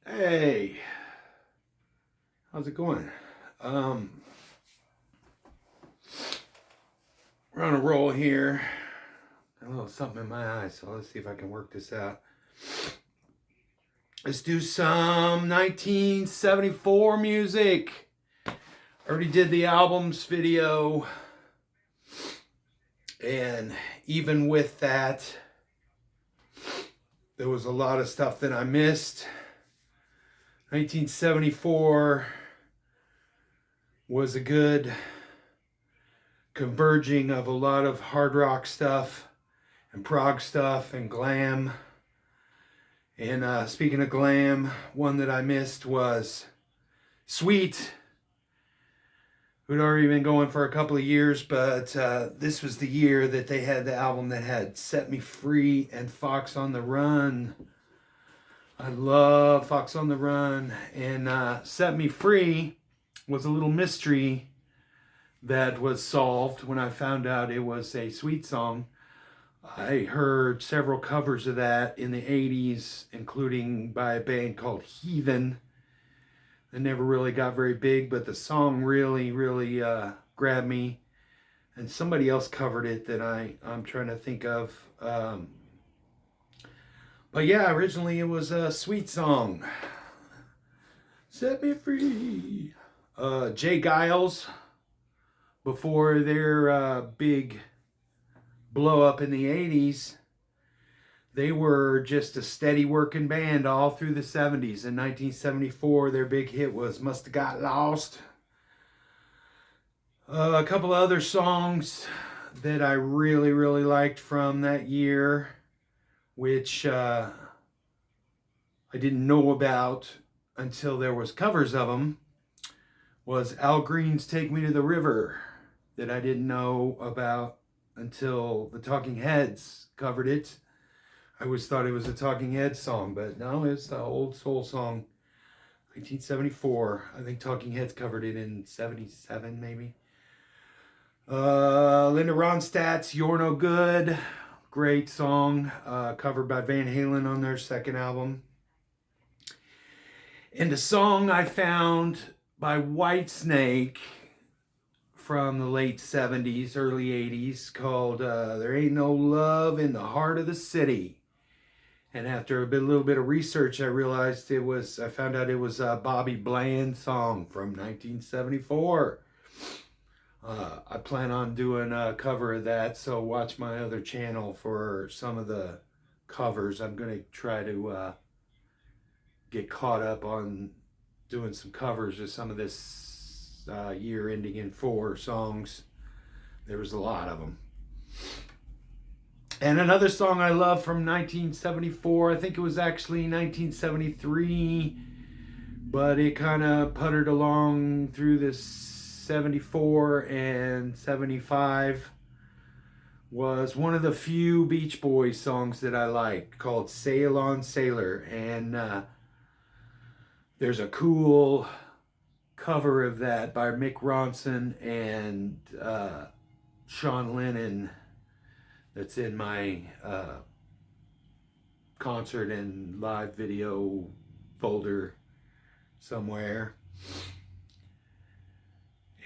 Hey, how's it going? Um, we're on a roll here. Got a little something in my eye, so let's see if I can work this out. Let's do some 1974 music. Already did the albums video, and even with that, there was a lot of stuff that I missed. 1974 was a good converging of a lot of hard rock stuff and prog stuff and glam. And speaking of glam, one that I missed was Sweet, who'd already been going for a couple of years, but this was the year that they had the album that had Set Me Free and Fox on the Run. I love Fox on the Run, and Set Me Free was a little mystery that was solved when I found out it was a Sweet song. I heard several covers of that in the 80s, including by a band called Heathen. They never really got very big, but the song really grabbed me. And somebody else covered it that I'm trying to think of. But yeah, originally it was a Sweet song. Set me free. Jay Giles, before their big blow up in the 80s, they were just a steady working band all through the 70s. In 1974, their big hit was Must Have Got Lost. A couple of other songs that I really liked from that year, which I didn't know about until there was covers of them, was Al Green's Take Me to the River, that I didn't know about until the Talking Heads covered it. I always thought it was a Talking Heads song, but no, it's an old soul song, 1974. I think Talking Heads covered it in 77 maybe. Linda Ronstadt's You're No Good, great song, covered by Van Halen on their second album. And a song I found by Whitesnake from the late 70s, early 80s, called There Ain't No Love in the Heart of the City. And after a little bit of research, I found out it was a Bobby Bland song from 1974. I plan on doing a cover of that, so watch my other channel for some of the covers. I'm going to try to get caught up on doing some covers of some of this year ending in 4 songs. There was a lot of them. And another song I love from 1974, I think it was actually 1973, but it kind of puttered along through this 74 and 75, was one of the few Beach Boys songs that I like, called Sail On Sailor. And there's a cool cover of that by Mick Ronson and Sean Lennon that's in my concert and live video folder somewhere.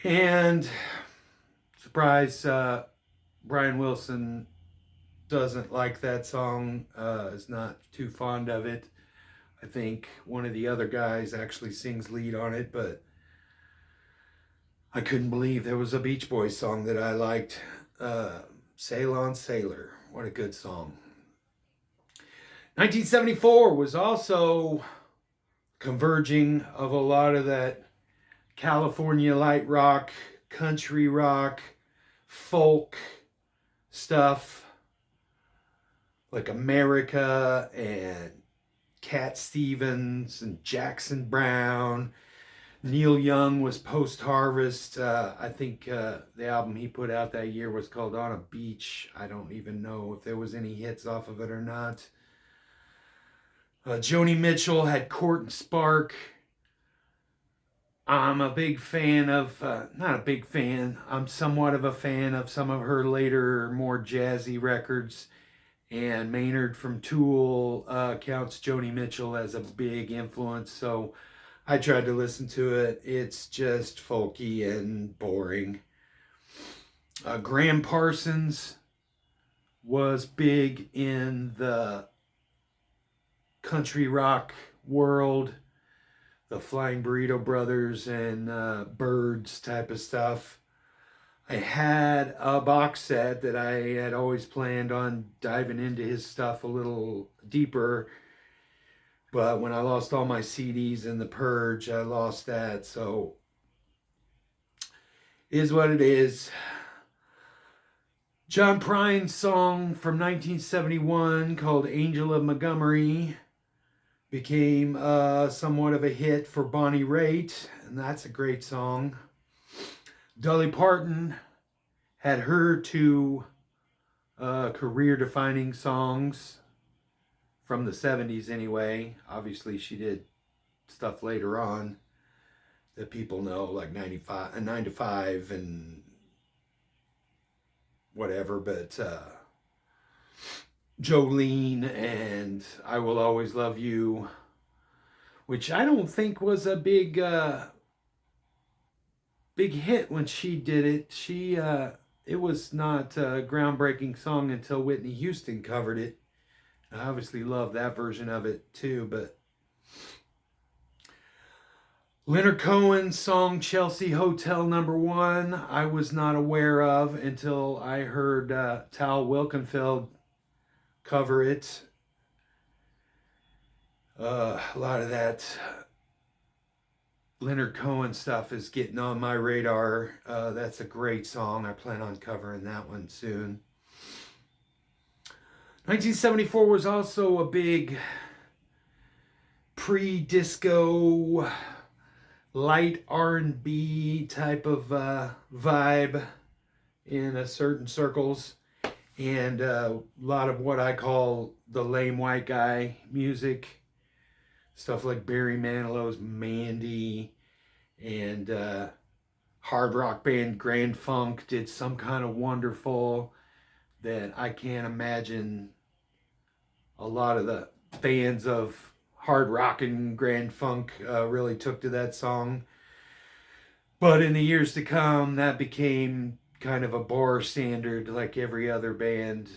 And surprise, Brian Wilson doesn't like that song, is not too fond of it. I think one of the other guys actually sings lead on it, but I couldn't believe there was a Beach Boys song that I liked. Sail On Sailor, what a good song. 1974 was also converging of a lot of that California light rock, country rock, folk stuff, like America and Cat Stevens and Jackson Browne. Neil Young was post-Harvest. I think the album he put out that year was called On a Beach. I don't even know if there was any hits off of it or not. Joni Mitchell had Court and Spark. I'm a big fan of, not a big fan, I'm somewhat of a fan of some of her later, more jazzy records. And Maynard from Tool counts Joni Mitchell as a big influence, so I tried to listen to it. It's just folky and boring. Graham Parsons was big in the country rock world, the Flying Burrito Brothers and Birds type of stuff. I had a box set that I had always planned on diving into his stuff a little deeper, but when I lost all my CDs in the purge, I lost that, so it is what it is. John Prine's song from 1971 called Angel of Montgomery became somewhat of a hit for Bonnie Raitt, and that's a great song. Dolly Parton had her two career-defining songs from the 70s anyway. Obviously, she did stuff later on that people know, like 95 and 9 to 5 and whatever, but Jolene and I Will Always Love You, which I don't think was a big hit when she did it. It was not a groundbreaking song until Whitney Houston covered it. I obviously love that version of it too, but Leonard Cohen's song Chelsea Hotel No.1 I was not aware of until I heard Tal Wilkenfeld cover it. A lot of that Leonard Cohen stuff is getting on my radar. That's a great song. I plan on covering that one soon. 1974 was also a big pre-disco, light R&B type of vibe in certain circles, and a lot of what I call the lame white guy music. Stuff like Barry Manilow's Mandy, and hard rock band Grand Funk did Some Kind of Wonderful that I can't imagine a lot of the fans of hard rock and Grand Funk really took to that song. But in the years to come, that became kind of a bar standard, like every other band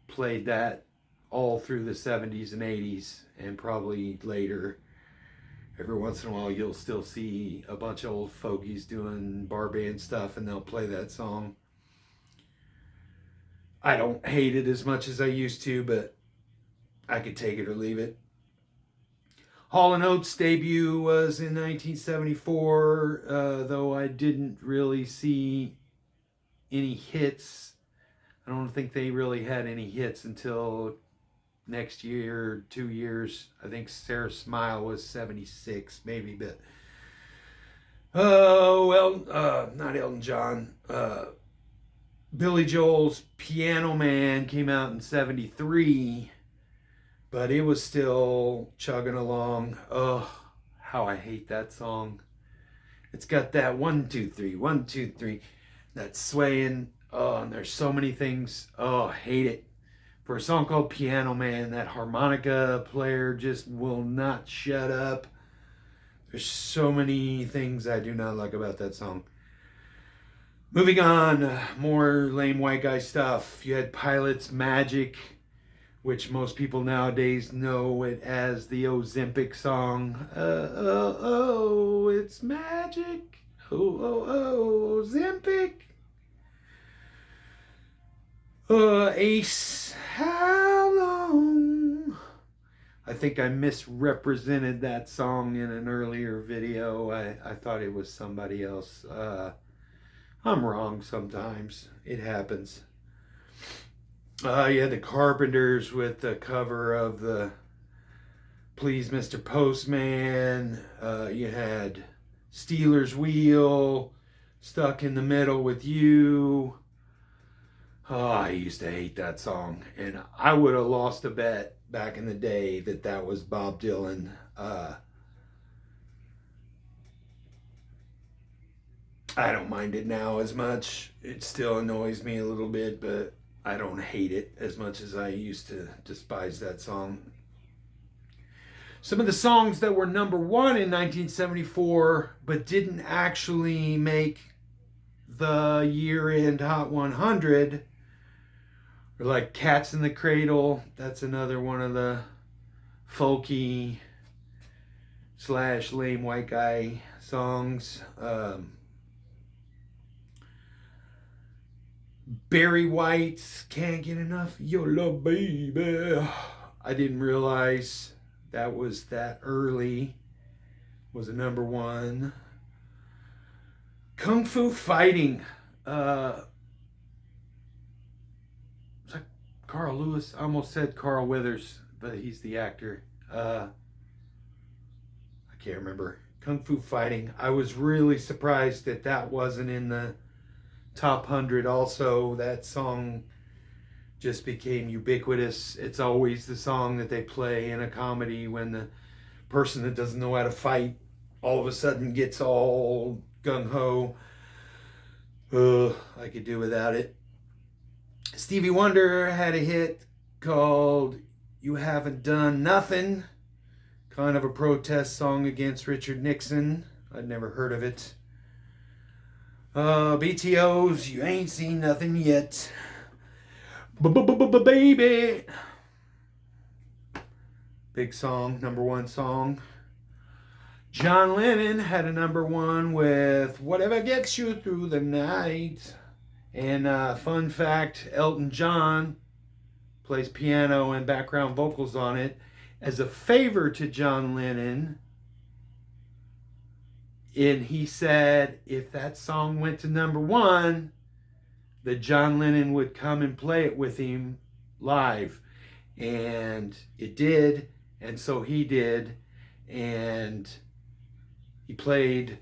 played that all through the 70s and 80s, and probably later. Every once in a while you'll still see a bunch of old fogies doing bar band stuff and they'll play that song. I don't hate it as much as I used to, but I could take it or leave it. Hall & Oates' debut was in 1974, though I didn't really see any hits. I don't think they really had any hits until next year, 2 years. I think Sarah Smile was 76, maybe, but not Elton John. Billy Joel's Piano Man came out in 73, but it was still chugging along. Oh, how I hate that song. It's got that 1 2 3 1 2 3, that swaying. Oh, and there's so many things. Oh, I hate it. For a song called Piano Man, that harmonica player just will not shut up. There's so many things I do not like about that song. Moving on, more lame white guy stuff. You had Pilot's Magic, which most people nowadays know it as the Ozempic song. It's magic. Ozempic. Ace, how long? I think I misrepresented that song in an earlier video. I thought it was somebody else. I'm wrong sometimes. It happens. You had the Carpenters with the cover of the Please Mr. Postman. You had Steelers Wheel, Stuck in the Middle with You. Oh, I used to hate that song, and I would have lost a bet back in the day that was Bob Dylan. I don't mind it now as much. It still annoys me a little bit, but I don't hate it as much as I used to despise that song. Some of the songs that were number one in 1974 but didn't actually make the year-end Hot 100 were like Cats in the Cradle. That's another one of the folky / lame white guy songs. Barry White's Can't Get Enough of Your Love, Baby. I didn't realize that was that early. Was a number one. Kung Fu Fighting. It's like Carl Lewis. I almost said Carl Weathers, but he's the actor. I can't remember. Kung Fu Fighting. I was really surprised that that wasn't in the top 100 also. That song just became ubiquitous. It's always the song that they play in a comedy when the person that doesn't know how to fight all of a sudden gets all gung-ho. I could do without it. Stevie Wonder had a hit called You Haven't Done Nothing. Kind of a protest song against Richard Nixon. I'd never heard of it. BTO's You Ain't Seen Nothing Yet. Baby. Big song, number one song. John Lennon had a number one with Whatever Gets You Through the Night. And fun fact, Elton John plays piano and background vocals on it. As a favor to John Lennon, and he said if that song went to number one, that John Lennon would come and play it with him live. And it did, and so he did. And he played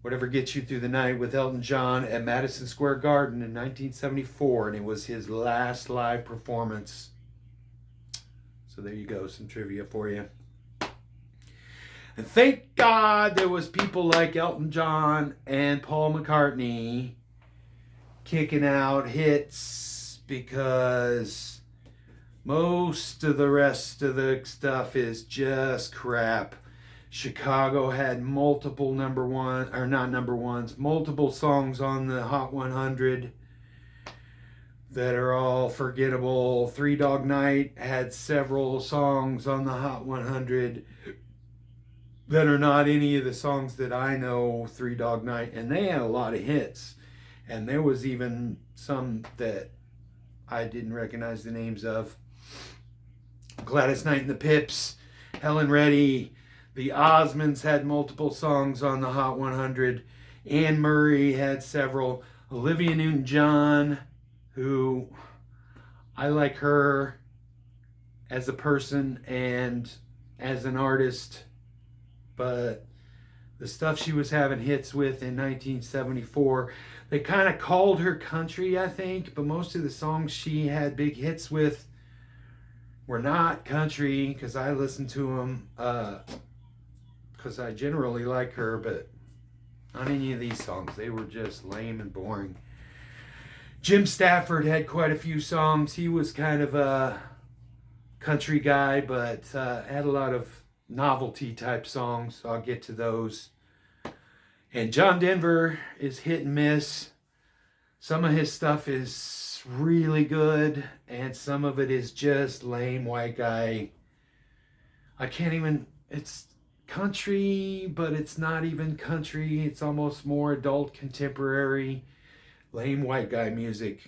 Whatever Gets You Through the Night with Elton John at Madison Square Garden in 1974, and it was his last live performance. So there you go, some trivia for you. And thank God there was people like Elton John and Paul McCartney kicking out hits, because most of the rest of the stuff is just crap. Chicago had multiple multiple songs on the Hot 100 that are all forgettable. Three Dog Night had several songs on the Hot 100 that are not any of the songs that I know. Three Dog Night, and they had a lot of hits. And there was even some that I didn't recognize the names of. Gladys Knight and the Pips, Helen Reddy, the Osmonds had multiple songs on the Hot 100. Anne Murray had several. Olivia Newton-John, who I like her as a person and as an artist, but the stuff she was having hits with in 1974, they kind of called her country, I think, but most of the songs she had big hits with were not country, because I listened to them because I generally like her, but not any of these songs. They were just lame and boring. Jim Stafford had quite a few songs. He was kind of a country guy, but had a lot of novelty type songs. So I'll get to those. And John Denver is hit and miss. Some of his stuff is really good, and some of it is just lame white guy. It's country, but it's not even country. It's almost more adult contemporary, lame white guy music.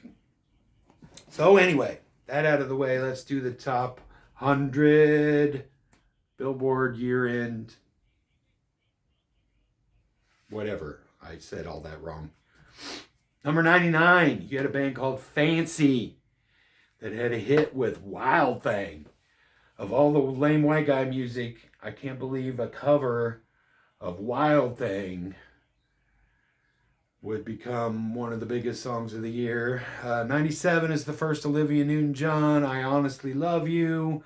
So anyway, that out of the way, let's do the top 100 Billboard Year End. Whatever. I said all that wrong. Number 99, you had a band called Fancy that had a hit with Wild Thing. Of all the lame white guy music, I can't believe a cover of Wild Thing would become one of the biggest songs of the year. 97 is the first Olivia Newton-John, I Honestly Love You.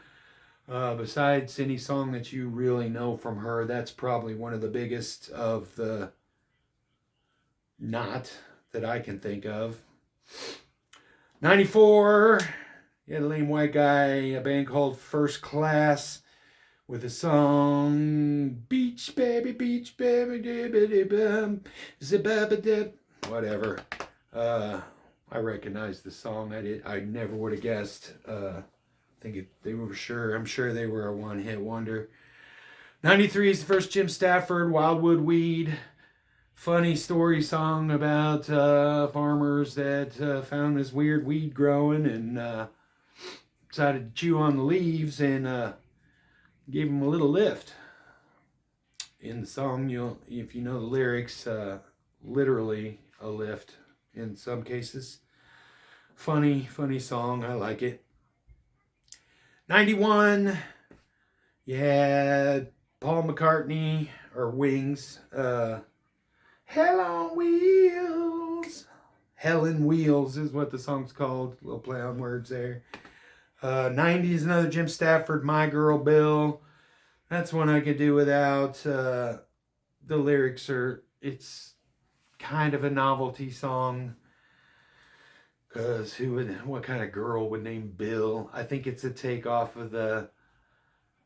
Besides any song that you really know from her, that's probably one of the biggest of the not that I can think of. 94, you had a lame white guy, a band called First Class, with the song Beach Baby, Beach Baby, whatever. I recognize the song. I never would have guessed. I'm sure they were a one-hit wonder. 93 is the first Jim Stafford, Wildwood Weed. Funny story song about farmers that found this weird weed growing and decided to chew on the leaves and gave them a little lift. In the song, if you know the lyrics, literally a lift in some cases. Funny song. I like it. 91, you had Paul McCartney, or Wings, Hell on Wheels. Hell in Wheels is what the song's called. A little play on words there. 90 is another Jim Stafford, My Girl Bill. That's one I could do without. The lyrics it's kind of a novelty song. Because what kind of girl would name Bill? I think it's a takeoff of the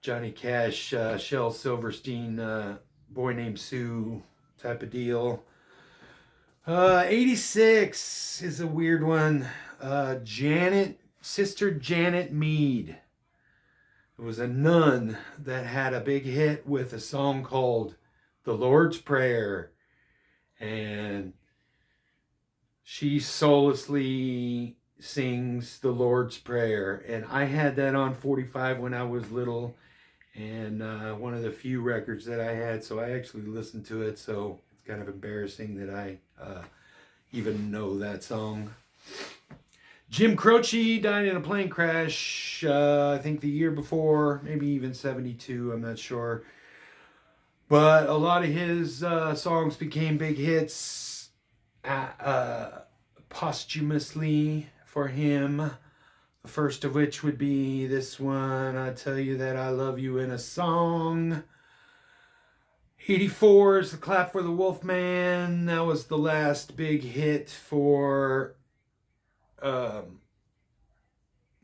Johnny Cash, Shel Silverstein, Boy Named Sue type of deal. 86 is a weird one. Sister Janet Mead. It was a nun that had a big hit with a song called The Lord's Prayer. And she soullessly sings the Lord's Prayer. And I had that on 45 when I was little. And one of the few records that I had. So I actually listened to it. So it's kind of embarrassing that I even know that song. Jim Croce died in a plane crash, I think the year before, maybe even 72, I'm not sure. But a lot of his songs became big hits posthumously for him. The first of which would be this one, I Tell You That I Love You in a Song. 84 is the Clap for the Wolfman. That was the last big hit for, not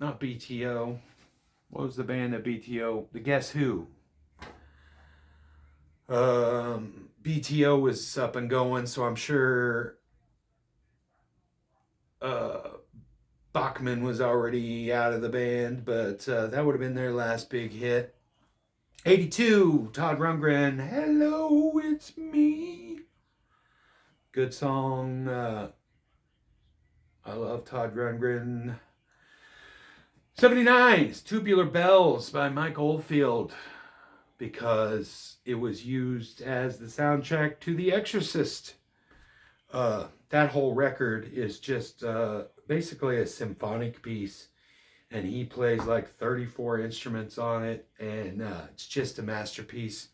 BTO. What was the band that BTO? The Guess Who. BTO was up and going, so I'm sure Bachman was already out of the band, but that would have been their last big hit. 82, Todd Rundgren, Hello, It's Me. Good song. I love Todd Rundgren. 79 is Tubular Bells by Mike Oldfield, because it was used as the soundtrack to The Exorcist. That whole record is just basically a symphonic piece. And he plays like 34 instruments on it, and it's just a masterpiece.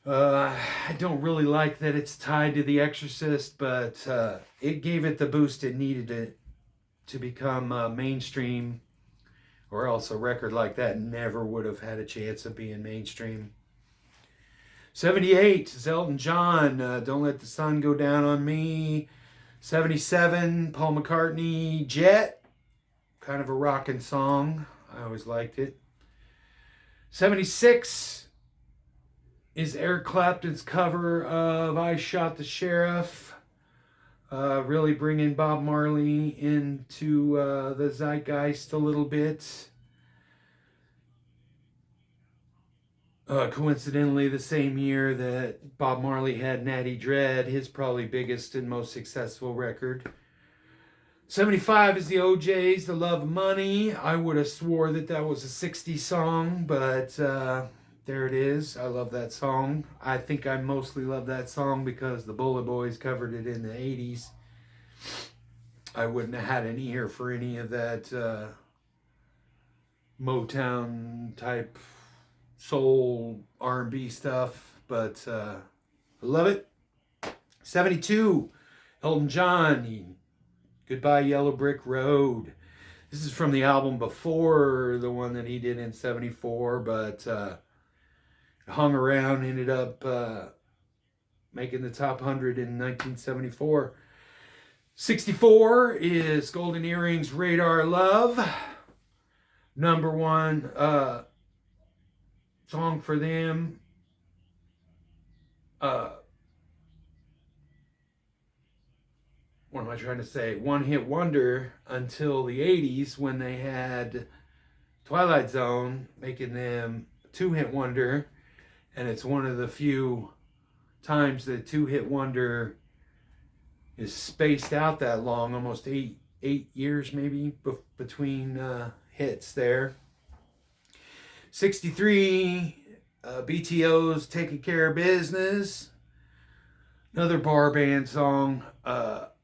I don't really like that it's tied to The Exorcist, but it gave it the boost it needed to become mainstream, or else a record like that never would have had a chance of being mainstream. 78 is Elton John, Don't Let the Sun Go Down on Me. 77, Paul McCartney, Jet. Kind of a rockin' song. I always liked it. 76 is Eric Clapton's cover of I Shot the Sheriff. Really bringing Bob Marley into the zeitgeist a little bit. Coincidentally, the same year that Bob Marley had Natty Dread, his probably biggest and most successful record. 75 is the OJ's, The Love Money. I would have swore that was a 60s song, but there it is. I love that song. I think I mostly love that song because the Bullet Boys covered it in the 80s. I wouldn't have had an ear for any of that Motown type soul R&B stuff, but I love it. 72, Elton John, Goodbye Yellow Brick Road. This is from the album before the one that he did in 74, but hung around, ended up making the top 100 in 1974. 64 is Golden Earrings, Radar Love. Number one song for them. What am I trying to say? One hit wonder until the 80s when they had Twilight Zone, making them two hit wonder. And it's one of the few times that two hit wonder is spaced out that long, almost eight years maybe between hits there. 63, BTO's Taking Care of Business. Another bar band song.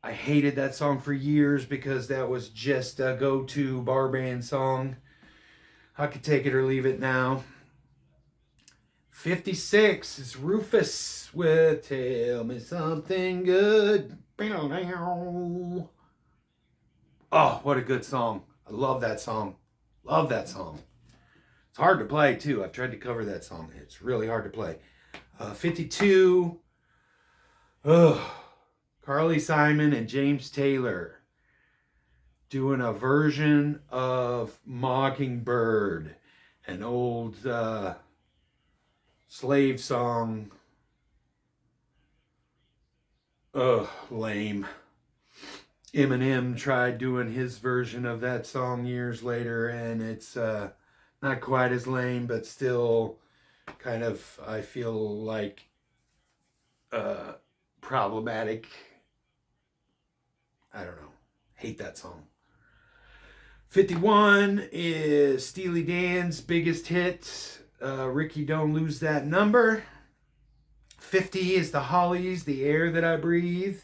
I hated that song for years because that was just a go-to bar band song. I could take it or leave it now. 56 is Rufus with Tell Me Something Good. Oh, what a good song. I love that song. Love that song. It's hard to play too. I've tried to cover that song. It's really hard to play. 52. Carly Simon and James Taylor doing a version of Mockingbird, an old slave song. Lame. Eminem tried doing his version of that song years later, and it's not quite as lame, but still kind of, I feel like, problematic. I don't know. Hate that song. 51 is Steely Dan's biggest hit, Ricky Don't Lose That Number. 50 is the Hollies, The Air That I Breathe.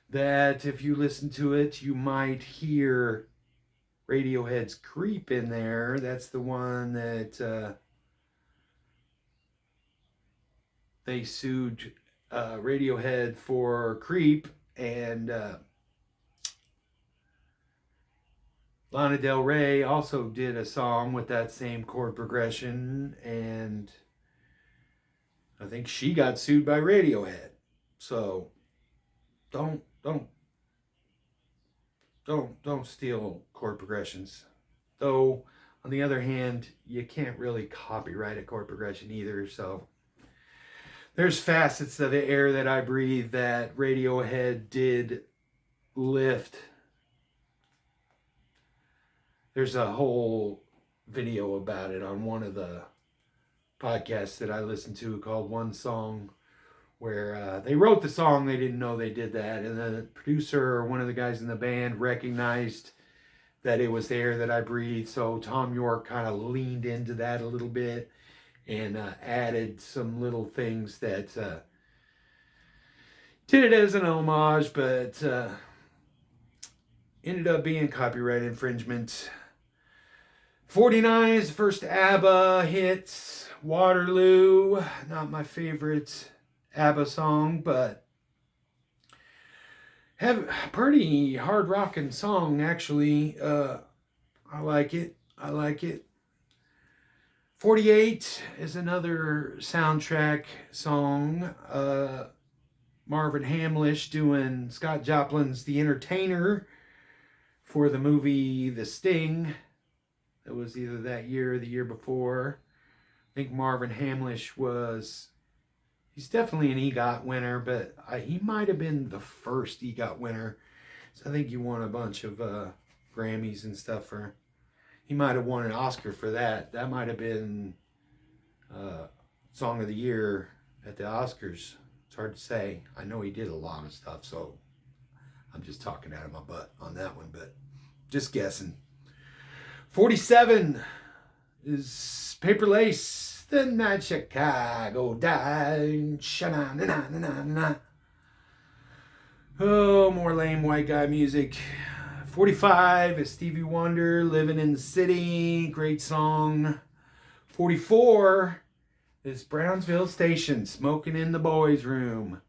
That if you listen to it, you might hear Radiohead's Creep in there. That's the one that they sued Radiohead for Creep, and Lana Del Rey also did a song with that same chord progression, and I think she got sued by Radiohead. So don't steal chord progressions. Though on the other hand, you can't really copyright a chord progression either. So there's facets of The Air That I Breathe that Radiohead did lift. There's a whole video about it on one of the podcasts that I listened to called One Song, where they wrote the song, they didn't know they did that, and the producer or one of the guys in the band recognized that it was The Air That I Breathe, so Tom York kind of leaned into that a little bit and added some little things that did it as an homage, but ended up being copyright infringement. 49 is the first ABBA hit, Waterloo. Not my favorite ABBA song, but have a pretty hard rocking song actually. I like it. 48 is another soundtrack song. Marvin Hamlish doing Scott Joplin's The Entertainer for the movie The Sting. It was either that year or the year before. I think Marvin Hamlish he's definitely an EGOT winner, but he might have been the first EGOT winner. So I think he won a bunch of Grammys and stuff he might have won an Oscar for that. That might have been Song of the Year at the Oscars. It's hard to say. I know he did a lot of stuff, so I'm just talking out of my butt on that one, but just guessing. 47 is Paper Lace, The Night Chicago Died. Sha-na-na-na-na-na. Oh, more lame white guy music. 45 is Stevie Wonder, Living in the City. Great song. 44 is Brownsville Station, Smoking in the Boys' Room.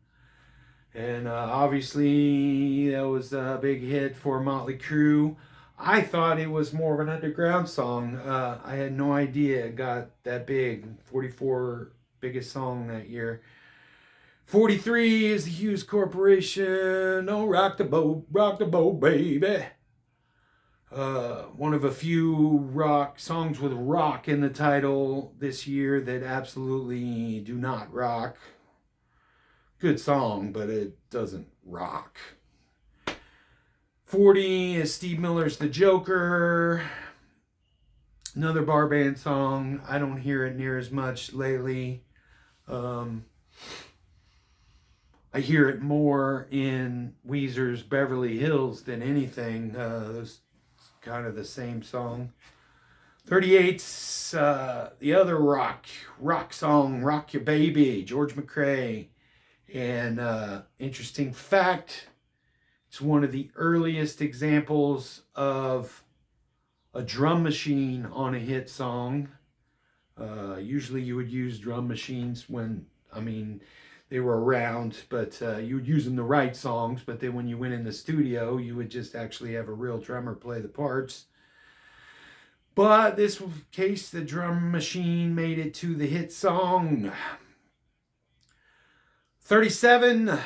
And obviously that was a big hit for Motley Crue. I thought it was more of an underground song. I had no idea it got that big. 44 biggest song that year. 43 is the Hughes Corporation. Oh, rock the boat, baby. One of a few rock songs with rock in the title this year that absolutely do not rock. Good song, but it doesn't rock. 40 is Steve Miller's The Joker. Another bar band song. I don't hear it near as much lately. I hear it more in Weezer's Beverly Hills than anything. It's kind of the same song. 38's the other rock song, Rock Your Baby, George McRae. And interesting fact, it's one of the earliest examples of a drum machine on a hit song. Usually you would use drum machines when, they were around, but you would use them to write songs. But then when you went in the studio, you would just actually have a real drummer play the parts. But this case, the drum machine made it to the hit song. 37,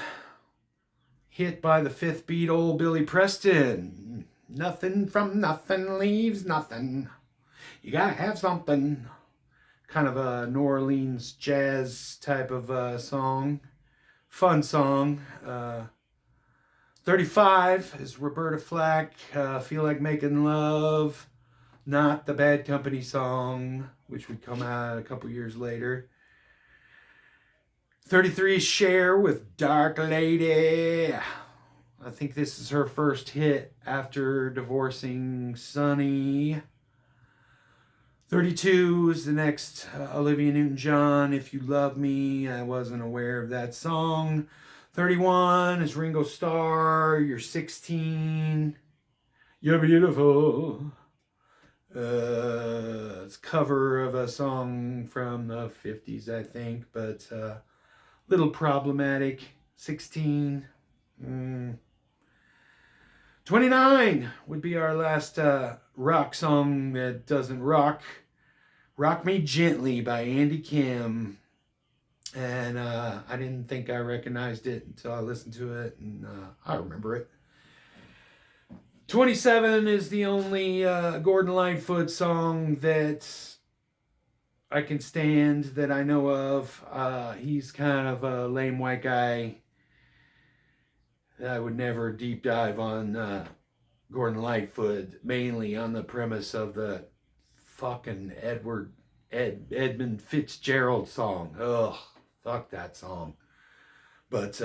hit by the fifth Beatle, Billy Preston. Nothing from nothing leaves nothing. You gotta have something. Kind of a New Orleans jazz type of song. Fun song. 35 is Roberta Flack, Feel Like Making Love. Not the Bad Company song, which would come out a couple years later. 33 is Cher with Dark Lady. I think this is her first hit after divorcing Sonny. 32 is the next Olivia Newton-John, If You Love Me. I wasn't aware of that song. 31 is Ringo Starr, You're 16. You're beautiful. It's a cover of a song from the 50s, I think, but little problematic. 16. 29 would be our last rock song that doesn't rock. Rock Me Gently by Andy Kim. And I didn't think I recognized it until I listened to it, and I remember it. 27 is the only Gordon Lightfoot song that I can stand that I know of. He's kind of a lame white guy. I would never deep dive on Gordon Lightfoot, mainly on the premise of the fucking Edmund Fitzgerald song. Ugh, fuck that song. But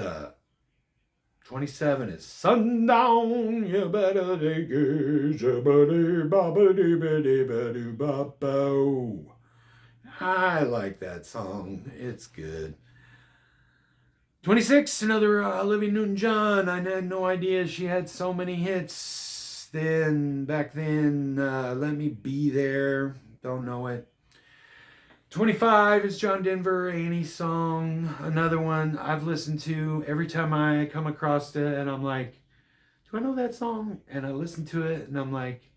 27 is Sundown, you better take it, I like that song. It's good. 26, another Olivia Newton-John. I had no idea she had so many hits back then. Let Me Be There. Don't know it. 25 is John Denver, Annie's song. Another one I've listened to every time I come across it, and I'm like, do I know that song? And I listen to it, and I'm like,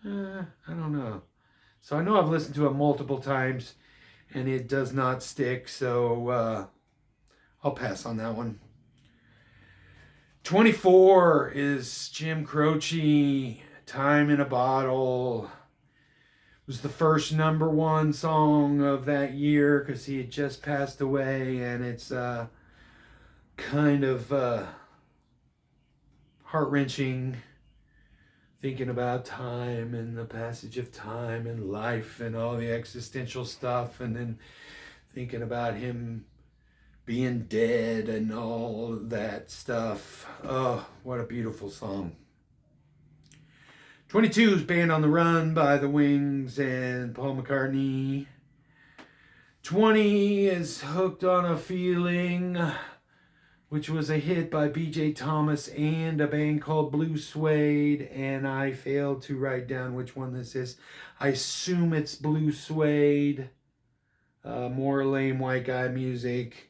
I don't know. So I know I've listened to it multiple times, and it does not stick, so I'll pass on that one. 24 is Jim Croce, Time in a Bottle. It was the first #1 song of that year because he had just passed away, and it's kind of heart-wrenching, thinking about time and the passage of time and life and all the existential stuff, and then thinking about him being dead and all that stuff. Oh, what a beautiful song. 22 is Band on the Run by The Wings and Paul McCartney. 20 is Hooked on a Feeling, which was a hit by B.J. Thomas and a band called Blue Suede, and I failed to write down which one this is. I assume it's Blue Suede. More lame white guy music.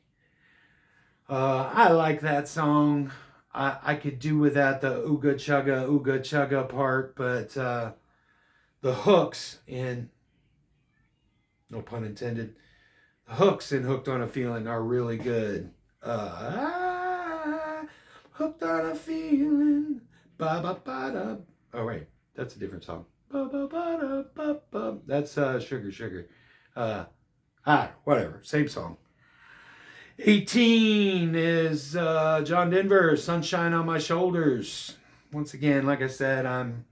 I like that song. I could do without the ooga chugga part, but the hooks in, no pun intended, the hooks in Hooked on a Feeling are really good. Hooked on a feeling. Ba ba ba da. Oh wait, that's a different song. Ba ba ba da ba ba. That's Sugar Sugar. Whatever. Same song. 18 is John Denver, Sunshine on My Shoulders. Once again, like I said, I'm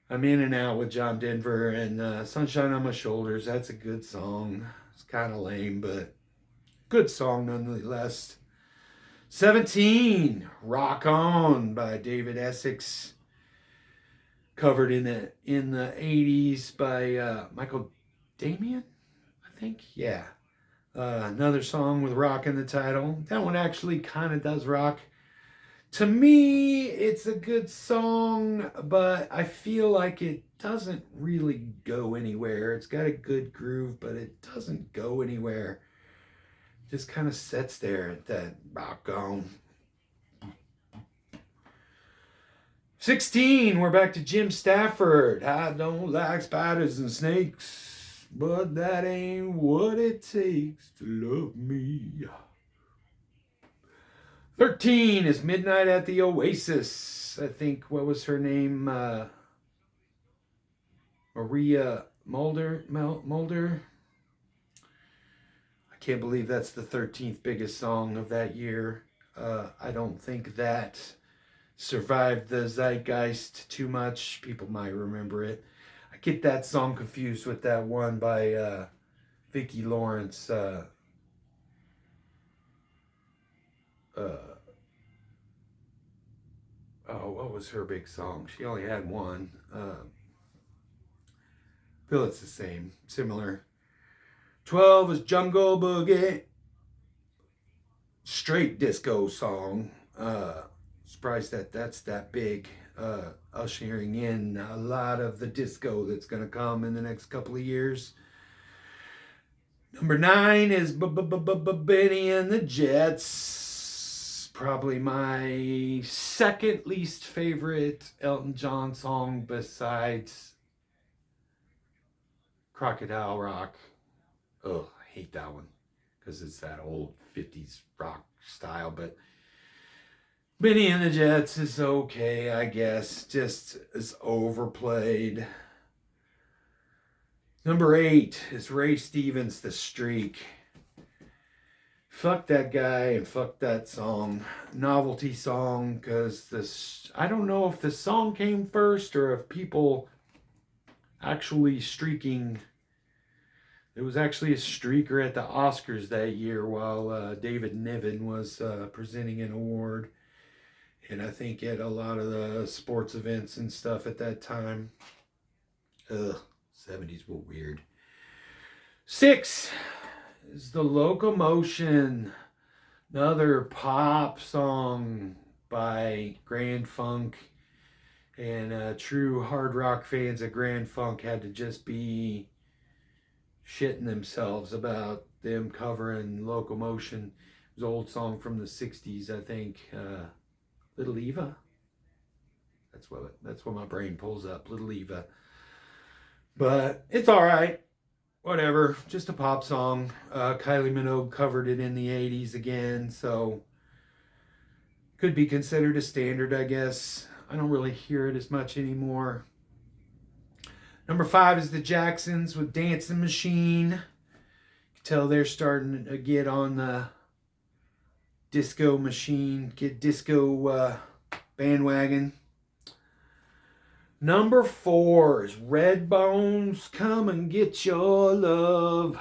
in and out with John Denver, and Sunshine on My Shoulders, that's a good song. It's kind of lame, but good song nonetheless. 17, Rock On by David Essex, covered in the 80s by Michael Damian, I think. Yeah. Another song with rock in the title. That one actually kind of does rock. To me, it's a good song, but I feel like it doesn't really go anywhere. It's got a good groove, but it doesn't go anywhere. Just kind of sits there at that rock on. 16, we're back to Jim Stafford. I don't like spiders and snakes, but that ain't what it takes to love me. 13 is Midnight at the Oasis. I think, what was her name? Maria Mulder? I can't believe that's the 13th biggest song of that year. I don't think that survived the zeitgeist too much. People might remember it. I get that song confused with that one by Vicki Lawrence. What was her big song? She only had one. Feel it's the same, similar. 12 is Jungle Boogie. Straight disco song. Surprised that's that big. Ushering in a lot of the disco that's going to come in the next couple of years. Number 9 is Benny and the Jets. Probably my second least favorite Elton John song besides Crocodile Rock. Oh, I hate that one because it's that old 50s rock style. But Benny and the Jets is okay, I guess. Just is overplayed. Number 8 is Ray Stevens, The Streak. Fuck that guy and fuck that song. Novelty song, because I don't know if the song came first or if people actually streaking. There was actually a streaker at the Oscars that year while David Niven was presenting an award. And I think at a lot of the sports events and stuff at that time. 70s were weird. 6 is The Locomotion. Another pop song by Grand Funk. And true hard rock fans of Grand Funk had to just be shitting themselves about them covering Locomotion. It was an old song from the 60s, I think. Little Eva. That's what my brain pulls up. Little Eva. But it's all right. Whatever. Just a pop song. Kylie Minogue covered it in the 80s again, so could be considered a standard, I guess. I don't really hear it as much anymore. Number 5 is the Jacksons with Dancing Machine. You can tell they're starting to get on the disco machine, get disco bandwagon. Number 4 is Redbones, Come and Get Your Love.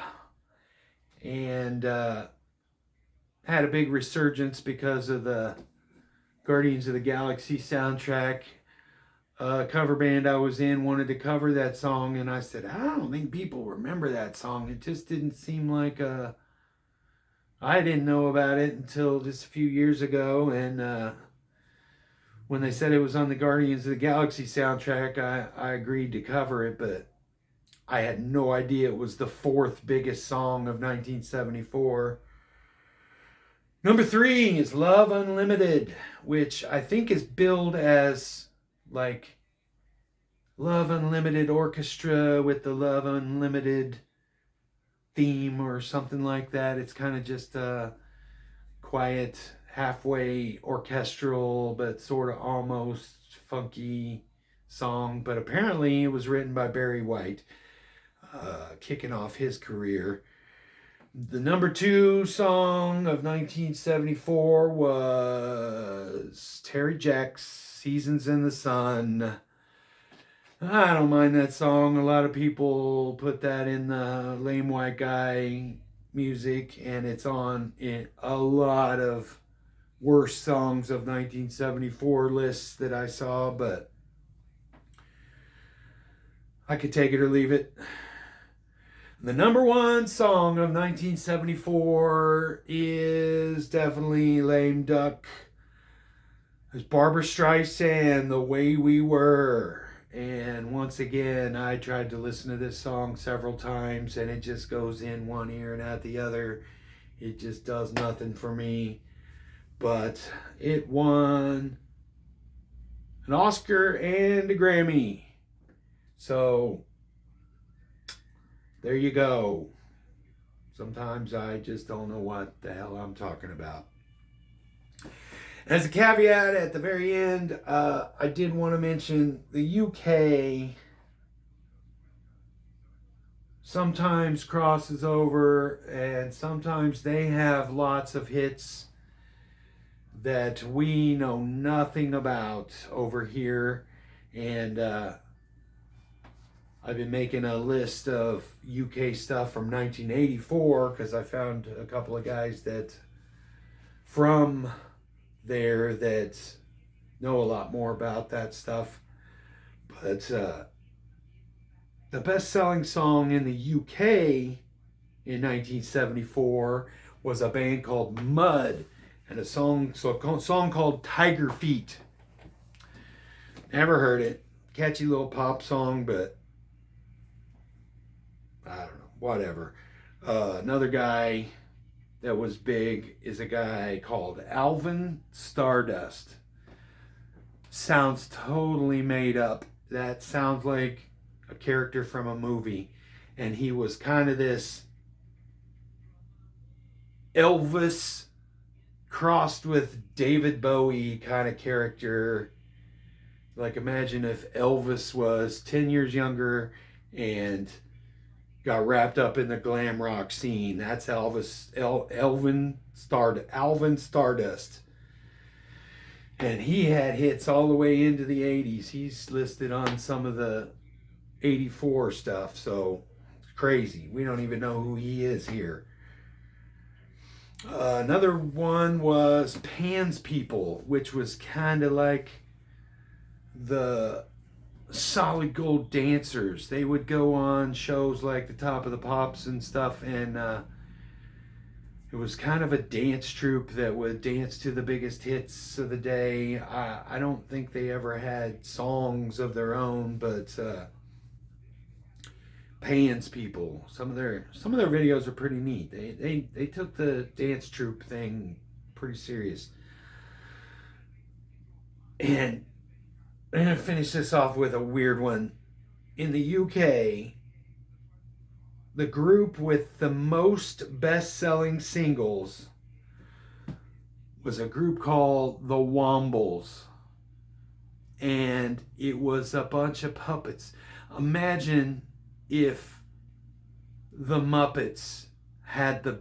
And had a big resurgence because of the Guardians of the Galaxy soundtrack. Cover band I was in wanted to cover that song, and I said, I don't think people remember that song. It just didn't seem like I didn't know about it until just a few years ago, and when they said it was on the Guardians of the Galaxy soundtrack, I agreed to cover it, but I had no idea it was the 4th biggest song of 1974. Number 3 is Love Unlimited, which I think is billed as like Love Unlimited Orchestra with the Love Unlimited theme or something like that. It's kind of just quiet, halfway orchestral, but sort of almost funky song. But apparently it was written by Barry White, kicking off his career. The number 2 song of 1974 was Terry Jacks' Seasons in the Sun. I don't mind that song. A lot of people put that in the lame white guy music, and it's on in a lot of worst songs of 1974 lists that I saw, but I could take it or leave it. The number 1 song of 1974 is definitely Lame Duck. It's Barbra Streisand, The Way We Were. And once again, I tried to listen to this song several times, and it just goes in one ear and out the other. It just does nothing for me. But it won an Oscar and a Grammy. So there you go. Sometimes I just don't know what the hell I'm talking about. As a caveat at the very end, I did want to mention the UK sometimes crosses over, and sometimes they have lots of hits that we know nothing about over here. And I've been making a list of UK stuff from 1984 because I found a couple of guys that from there that know a lot more about that stuff. But the best-selling song in the UK in 1974 was a band called Mud, and a song called Tiger Feet. Never heard it. Catchy little pop song, but I don't know, whatever. Another guy that was big is a guy called Alvin Stardust. Sounds totally made up. That sounds like a character from a movie. And he was kind of this Elvis crossed with David Bowie kind of character. Like, imagine if Elvis was 10 years younger and got wrapped up in the glam rock scene. That's Elvis, Alvin Stardust. And he had hits all the way into the 80s. He's listed on some of the 84 stuff, so it's crazy. We don't even know who he is here. Another one was Pan's People, which was kind of like the Solid Gold dancers. They would go on shows like the Top of the Pops and stuff, and it was kind of a dance troupe that would dance to the biggest hits of the day. I don't think they ever had songs of their own, but Pan's People, some of their videos are pretty neat. They took the dance troupe thing pretty serious. And I'm going to finish this off with a weird one. In the UK, the group with the most best-selling singles was a group called the Wombles. And it was a bunch of puppets. Imagine if the Muppets had the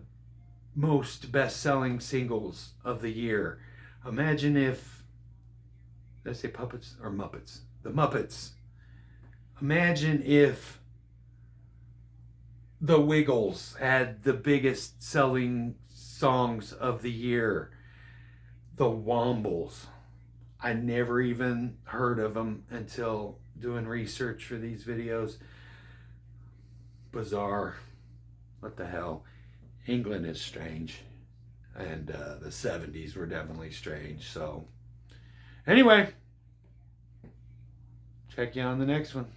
most best-selling singles of the year. Imagine if, did I say puppets or Muppets? The Muppets. Imagine if the Wiggles had the biggest selling songs of the year. The Wombles. I never even heard of them until doing research for these videos. Bizarre. What the hell? England is strange. And the 70s were definitely strange. So, anyway, check you on the next one.